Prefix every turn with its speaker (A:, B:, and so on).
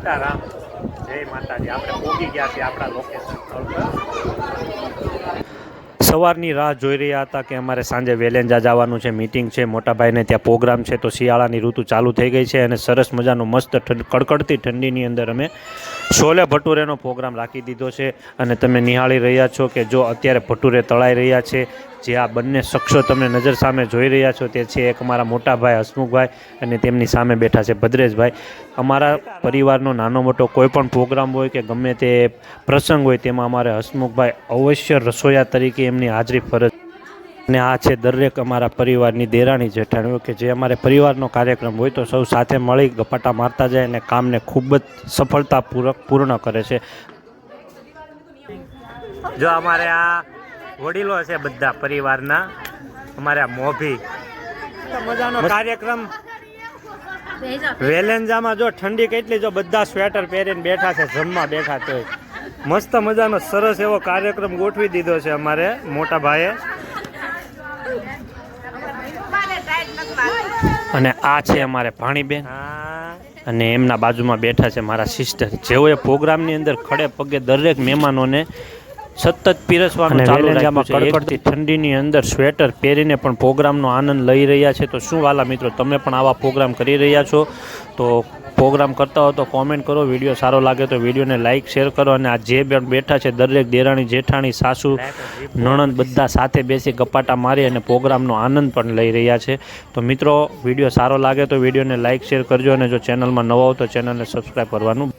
A: સીતારામ, જય માતાજી. આપણે પહોંચી ગયા છીએ આપણા લોકેશન સ્થળ પર. સવારની રાહ જોઈ રહ્યા હતા કે અમારે સાંજે વેલેન્જા જવાનું છે, મીટિંગ છે, મોટાભાઈને ત્યાં પ્રોગ્રામ છે. તો શિયાળાની ઋતુ ચાલુ થઈ ગઈ છે અને સરસ મજાનો મસ્ત કડકડતી ઠંડીની અંદર અમે છોલે ભટુરેનો પ્રોગ્રામ રાખી દીધો છે. અને તમે નિહાળી રહ્યા છો કે જો અત્યારે ભટુરે તળાઈ રહ્યા છે. જે આ બંને શખ્સો તમને નજર સામે જોઈ રહ્યા છો તે છે એક અમારા મોટાભાઈ હસમુખભાઈ અને તેમની સામે બેઠા છે ભદ્રેશભાઈ. અમારા પરિવારનો નાનો મોટો કોઈ પણ પ્રોગ્રામ હોય કે ગમે તે પ્રસંગ હોય તેમાં અમારે હસમુખભાઈ અવશ્ય રસોઈયા તરીકે એમની હાજરી ફરજ. અને આ છે દરેક અમારા પરિવારની દેરાણી જેઠાણીઓ કે જે અમારે પરિવારનો કાર્યક્રમ હોય તો સૌ સાથે મળી ગપાટા મારતા જાય અને કામને ખૂબ જ સફળતાપૂર્વક પૂર્ણ કરે છે. જો અમારે આ વડીલો છે બધા પરિવારના, અમારે આ મોભી મજાનો કાર્યક્રમ વેલેન્જામાં. જો ઠંડી કેટલી, જો બધા સ્વેટર પહેરીને બેઠા છે, જમવા બેઠા તો મસ્ત મજાનો સરસ એવો કાર્યક્રમ ગોઠવી દીધો છે અમારે મોટા ભાઈએ. અને આ છે અમારે ભાણીબેન અને એમના બાજુમાં બેઠા છે મારા સિસ્ટર, જેઓએ પ્રોગ્રામની અંદર ખડે પગે દરેક મહેમાનોને સતત પીરસવાનું ચાલુ રાખ્યું છે. કડકડતી ઠંડીની અંદર સ્વેટર પહેરીને પણ પ્રોગ્રામનો આનંદ લઈ રહ્યા છે. તો શું વાલા મિત્રો, તમે પણ આવા પ્રોગ્રામ કરી રહ્યા છો? તો પ્રોગ્રામ કરતા હો તો કોમેન્ટ કરો. વિડીયો સારો લાગે તો વિડીયોને લાઇક શેર કરો. અને આ જે બેઠા છે દરેક દેરાણી જેઠાણી સાસુ નણંદ બધા સાથે બેસી ગપાટા મારી અને પ્રોગ્રામનો આનંદ પણ લઈ રહ્યા છે. તો મિત્રો વિડીયો સારો લાગે તો વિડીયોને લાઇક શેર કરજો અને જો ચેનલમાં નવા હો તો ચેનલને સબસ્ક્રાઈબ કરવાનું